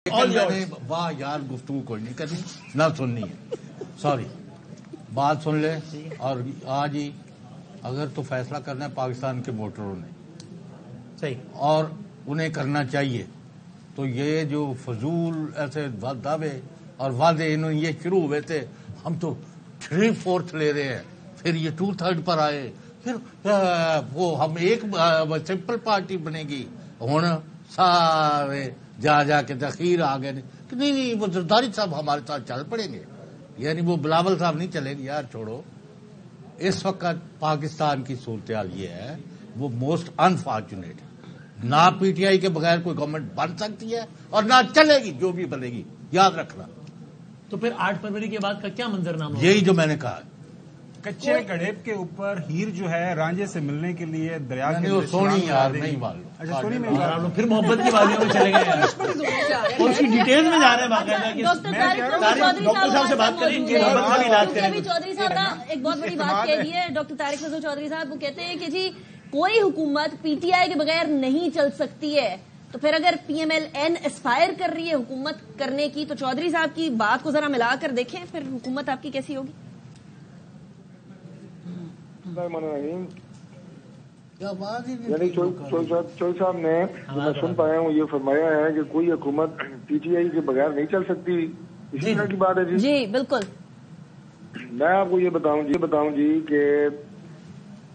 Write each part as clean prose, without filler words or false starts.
واہ یار گفتگو کوئی نہیں کرنی نہ سننی ہے، سوری بات سن لے. اور آج ہی اگر تو فیصلہ کرنا ہے پاکستان کے ووٹروں نے صحیح اور انہیں کرنا چاہیے، تو یہ جو فضول ایسے دعوے اور وعدے انہوں نے یہ شروع ہوئے تھے، ہم تو 3/4 لے رہے ہیں، پھر یہ 2/3 پر آئے، پھر وہ ہم ایک سمپل پارٹی بنے گی. ہوں سارے جا کے تخیر آ گئے کہ نہیں وہ زرداری صاحب ہمارے ساتھ چل پڑیں گے، یعنی وہ بلاول صاحب نہیں چلیں گے. یار چھوڑو، اس وقت پاکستان کی صورتحال یہ ہے، وہ موسٹ انفارچونیٹ ہے. نہ پی ٹی آئی کے بغیر کوئی گورنمنٹ بن سکتی ہے اور نہ چلے گی، جو بھی بنے گی یاد رکھنا. تو پھر 8 فروری کے بعد کا کیا منظرنامہ؟ یہی جو میں نے کہا، کچے گڑھیب کے اوپر ہیر جو ہے رانجھے سے ملنے کے لیے دریا کے وہ سونی یار نہیں معلوم. اچھا سونی میں پھر محبت کی وادیوں میں چلے گئے اور اس کی ڈیٹیل میں جا رہے ہیں باقاعدہ. ڈاکٹر صاحب سے بات کریں گے، محبت کا بھی علاج کریں گے. چودھری صاحب کا ایک بہت بڑی بات کہہ دی ہے ڈاکٹر طارق فضل چودھری صاحب. وہ کہتے ہیں کہ جی کوئی حکومت پی ٹی آئی کے بغیر نہیں چل سکتی ہے. تو پھر اگر P M L N aspire کر رہی ہے حکومت کرنے کی، تو چودھری صاحب کی بات کو ذرا ملا کر دیکھیں، پھر حکومت آپ کی کیسی ہوگی؟ یعنی چوئی صاحب نے میں سن پایا ہوں یہ فرمایا ہے کہ کوئی حکومت پی ٹی آئی کے بغیر نہیں چل سکتی، اسی طرح کی بات ہے. جی بالکل. میں آپ کو یہ بتاؤں جی کہ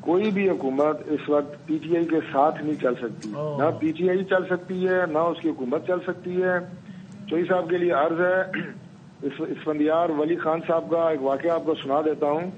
کوئی بھی حکومت اس وقت پی ٹی آئی کے ساتھ نہیں چل سکتی. نہ پی ٹی آئی چل سکتی ہے، نہ اس کی حکومت چل سکتی ہے. چوئی صاحب کے لیے عرض ہے، اسفندیار ولی خان صاحب کا ایک واقعہ آپ کو سنا دیتا ہوں.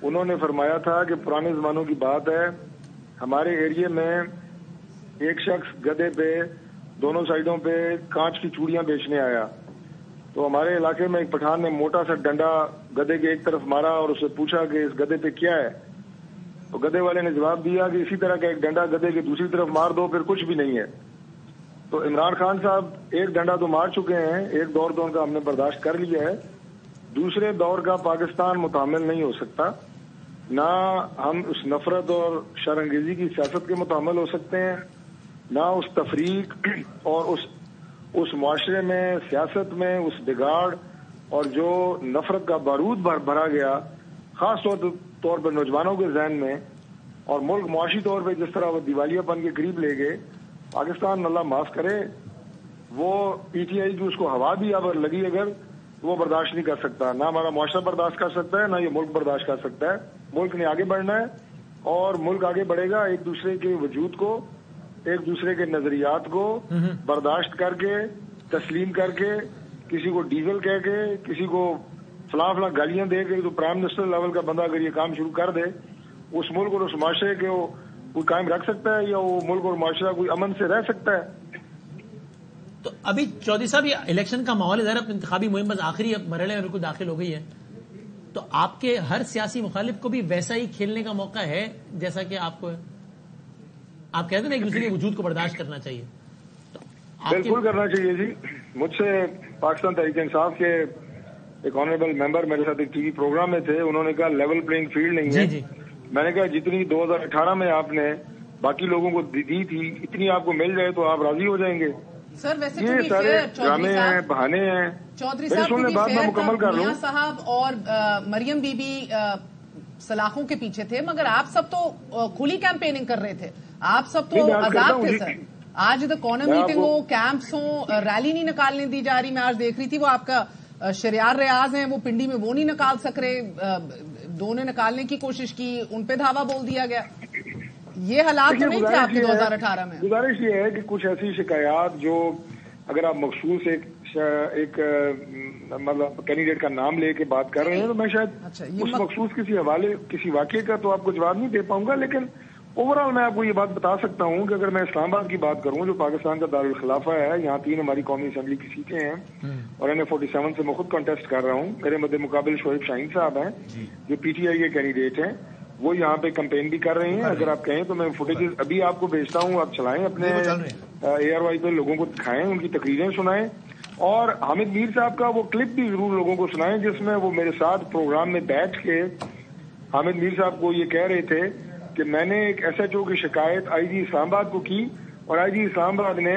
انہوں نے فرمایا تھا کہ پرانے زمانوں کی بات ہے، ہمارے ایریے میں ایک شخص گدھے پہ دونوں سائڈوں پہ کانچ کی چوڑیاں بیچنے آیا. تو ہمارے علاقے میں ایک پٹھان نے موٹا سا ڈنڈا گدھے کے ایک طرف مارا اور اسے پوچھا کہ اس گدھے پہ کیا ہے. تو گدھے والے نے جواب دیا کہ اسی طرح کا ایک ڈنڈا گدھے کے دوسری طرف مار دو، پھر کچھ بھی نہیں ہے. تو عمران خان صاحب ایک ڈنڈا تو مار چکے ہیں، ایک دور تو ان کا ہم نے برداشت کر لیا ہے، دوسرے دور کا پاکستان متحمل نہیں ہو سکتا. نہ ہم اس نفرت اور شرانگیزی کی سیاست کے متحمل ہو سکتے ہیں، نہ اس تفریق اور اس معاشرے میں سیاست میں اس بگاڑ اور جو نفرت کا بارود بھرا گیا خاص طور پر نوجوانوں کے ذہن میں، اور ملک معاشی طور پہ جس طرح وہ دیوالیہ پن کے قریب لے گئے. پاکستان اللہ معاف کرے، وہ پی ٹی آئی کی اس کو ہوا بھی اگر لگی اگر وہ برداشت نہیں کر سکتا. نہ ہمارا معاشرہ برداشت کر سکتا ہے، نہ یہ ملک برداشت کر سکتا ہے. ملک نے آگے بڑھنا ہے اور ملک آگے بڑھے گا ایک دوسرے کے وجود کو، ایک دوسرے کے نظریات کو برداشت کر کے، تسلیم کر کے، کسی کو ڈیزل کہہ کے، کسی کو فلاں گالیاں دے کے. تو پرائم منسٹر لیول کا بندہ اگر یہ کام شروع کر دے، اس ملک اور اس معاشرے کے وہ کوئی قائم رکھ سکتا ہے یا وہ ملک اور معاشرہ کوئی امن سے رہ سکتا ہے؟ تو ابھی چودھری صاحب یہ الیکشن کا ماحول ہے، انتخابی مہم بس آخری مرحلے میں بالکل داخل ہو گئی ہے، تو آپ کے ہر سیاسی مخالف کو بھی ویسا ہی کھیلنے کا موقع ہے جیسا کہ آپ کو ہے؟ آپ کہتے ہیں نا ایک دوسرے کے وجود کو برداشت کرنا چاہیے. بالکل کرنا چاہیے جی. مجھ سے پاکستان تحریک انصاف کے ایک آنریبل ممبر میرے ساتھ ایک ٹی وی پروگرام میں تھے، انہوں نے کہا لیول پلینگ فیلڈ نہیں ہے. میں نے کہا جتنی 2018 میں آپ نے باقی لوگوں کو دی تھی اتنی آپ کو مل جائے تو آپ راضی ہو جائیں گے. سر ویسے یہ سارے ڈرامے ہیں، بہانے ہیں. چودھری صاحب بات میں مکمل کر لوں. میاں صاحب اور مریم بی بی سلاخوں کے پیچھے تھے، مگر آپ سب تو کھلی کیمپیننگ کر رہے تھے، آپ سب تو آزاد تھے. سر آج ادھر کارنر میٹنگ ہو، کیمپس ہوں، ریلی نہیں نکالنے دی جا رہی. میں آج دیکھ رہی تھی وہ آپ کا شریار ریاض ہیں، وہ پنڈی میں وہ نہیں نکال سک رہے، دو نے نکالنے کی کوشش کی، ان پہ دھاوا بول دیا گیا. یہ حالات تو نہیں تھے آپ کے 2018 میں. گزارش یہ ہے کہ کچھ ایسی شکایات جو اگر آپ مخصوص ایک مطلب کینڈیڈیٹ کا نام لے کے بات کر رہے ہیں تو میں شاید اس مخصوص کسی واقعے کا تو آپ کو جواب نہیں دے پاؤں گا، لیکن اوور آل میں آپ کو یہ بات بتا سکتا ہوں کہ اگر میں اسلام آباد کی بات کروں جو پاکستان کا دارالخلافہ ہے، یہاں 3 ہماری قومی اسمبلی کی سیٹیں ہیں اور NA47 سے میں خود کنٹیسٹ کر رہا ہوں. میرے مد مقابل شعیب شاہین صاحب ہیں جو پی ٹی آئی کے کینڈیڈیٹ ہیں، وہ یہاں پہ کمپین بھی کر رہے ہیں. اگر آپ کہیں تو میں فوٹیجز ابھی آپ کو بھیجتا ہوں، آپ چلائیں اپنے ARY پہ، لوگوں کو دکھائیں، ان کی تقریریں سنائیں، اور حامد میر صاحب کا وہ کلپ بھی ضرور لوگوں کو سنائیں جس میں وہ میرے ساتھ پروگرام میں بیٹھ کے حامد میر صاحب کو یہ کہہ رہے تھے کہ میں نے ایک SHO کی شکایت آئی جی اسلام آباد کو کی اور آئی جی اسلام آباد نے